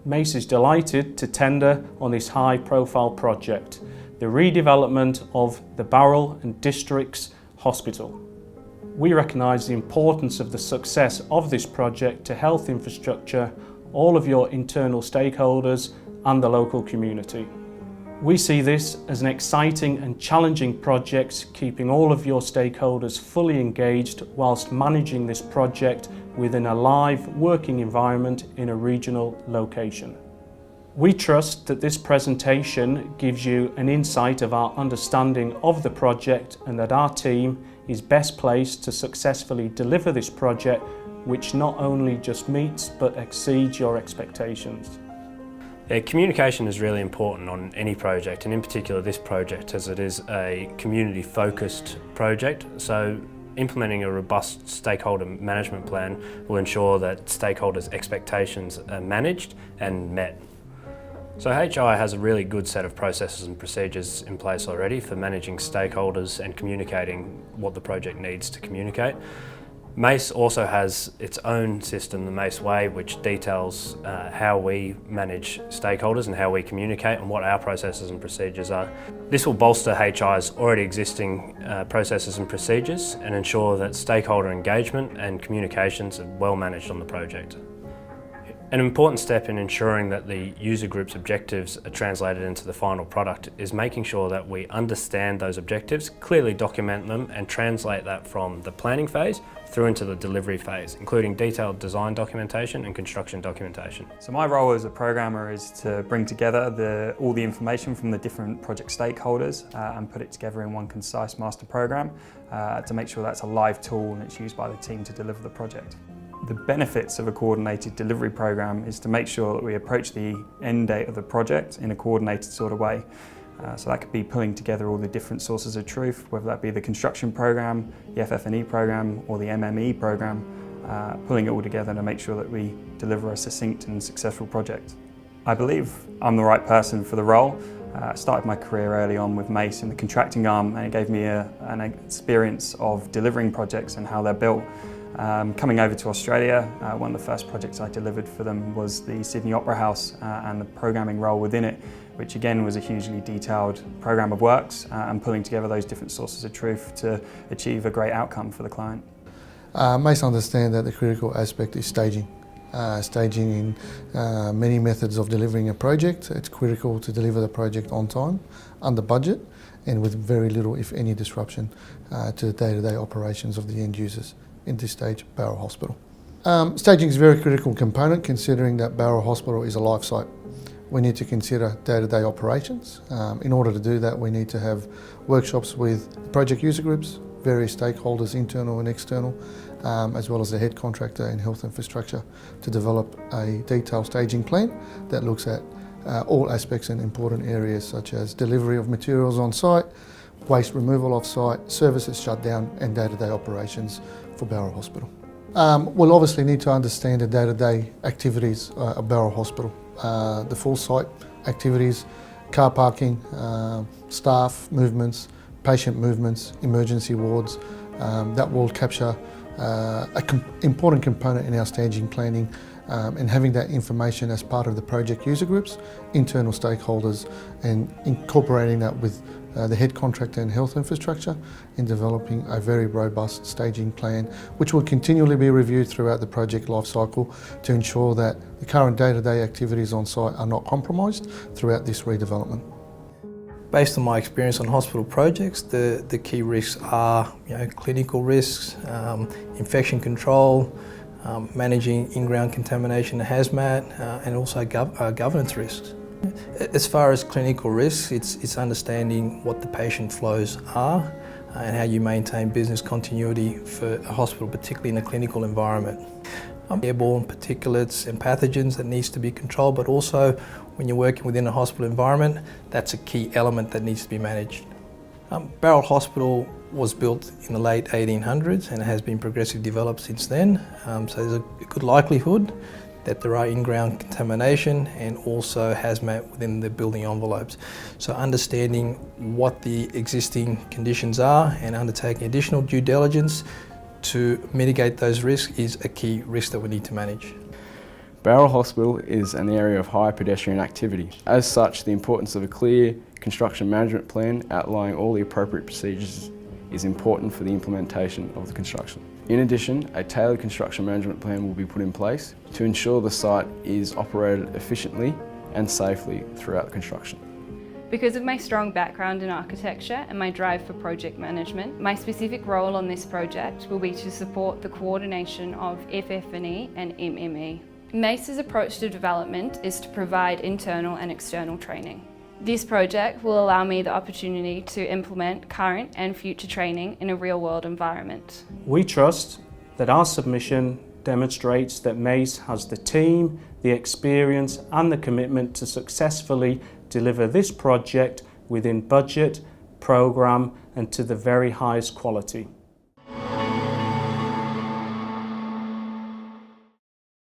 MACE is delighted to tender on this high-profile project, the redevelopment of the Bowral and Districts Hospital. We recognise the importance of the success of this project to health infrastructure, all of your internal stakeholders and the local community. We see this as an exciting and challenging project, keeping all of your stakeholders fully engaged whilst managing this project within a live working environment in a regional location. We trust that this presentation gives you an insight of our understanding of the project and that our team is best placed to successfully deliver this project, which not only just meets but exceeds your expectations. Yeah, communication is really important on any project, and in particular this project, as it is a community-focused project. So implementing a robust stakeholder management plan will ensure that stakeholders' expectations are managed and met. So HI has a really good set of processes and procedures in place already for managing stakeholders and communicating what the project needs to communicate. MACE also has its own system, the MACE Way, which details how we manage stakeholders and how we communicate and what our processes and procedures are. This will bolster HI's already existing processes and procedures and ensure that stakeholder engagement and communications are well managed on the project. An important step in ensuring that the user group's objectives are translated into the final product is making sure that we understand those objectives, clearly document them and translate that from the planning phase through into the delivery phase, including detailed design documentation and construction documentation. So my role as a programmer is to bring together all the information from the different project stakeholders and put it together in one concise master program to make sure that's a live tool and it's used by the team to deliver the project. The benefits of a coordinated delivery program is to make sure that we approach the end date of the project in a coordinated sort of way. So that could be pulling together all the different sources of truth, whether that be the construction program, the FF&E program or the MME program, pulling it all together to make sure that we deliver a succinct and successful project. I believe I'm the right person for the role. I started my career early on with MACE in the contracting arm, and it gave me an experience of delivering projects and how they're built. Coming over to Australia, one of the first projects I delivered for them was the Sydney Opera House and the programming role within it, which again was a hugely detailed program of works and pulling together those different sources of truth to achieve a great outcome for the client. MACE understand that the critical aspect is staging. Staging in many methods of delivering a project. It's critical to deliver the project on time, under budget, and with very little, if any, disruption to the day-to-day operations of the end users. In this stage, Bowral Hospital. Staging is a very critical component considering that Bowral Hospital is a live site. We need to consider day-to-day operations. In order to do that, we need to have workshops with project user groups, various stakeholders, internal and external, as well as the head contractor and health infrastructure to develop a detailed staging plan that looks at all aspects and important areas such as delivery of materials on site, waste removal off site, services shut down and day-to-day operations for Bowral Hospital. We'll obviously need to understand the day-to-day activities of Bowral Hospital, the full site activities, car parking, staff movements, patient movements, emergency wards. That will capture an important component in our staging planning and having that information as part of the project user groups, internal stakeholders, and incorporating that with the head contractor and health infrastructure in developing a very robust staging plan, which will continually be reviewed throughout the project life cycle to ensure that the current day-to-day activities on site are not compromised throughout this redevelopment. Based on my experience on hospital projects, the key risks are clinical risks, infection control, managing in-ground contamination and hazmat, and also governance risks. As far as clinical risks, it's understanding what the patient flows are and how you maintain business continuity for a hospital, particularly in a clinical environment. Airborne particulates and pathogens that needs to be controlled, but also when you're working within a hospital environment, that's a key element that needs to be managed. Bowral Hospital was built in the late 1800s and has been progressively developed since then, so there's a good likelihood that there are in-ground contamination and also hazmat within the building envelopes. So understanding what the existing conditions are and undertaking additional due diligence to mitigate those risks is a key risk that we need to manage. Bowral Hospital is an area of high pedestrian activity. As such, the importance of a clear construction management plan outlining all the appropriate procedures is important for the implementation of the construction. In addition, a tailored construction management plan will be put in place to ensure the site is operated efficiently and safely throughout the construction. Because of my strong background in architecture and my drive for project management, my specific role on this project will be to support the coordination of FF&E and MME. MACE's approach to development is to provide internal and external training. This project will allow me the opportunity to implement current and future training in a real-world environment. We trust that our submission demonstrates that MACE has the team, the experience and the commitment to successfully deliver this project within budget, programme and to the very highest quality.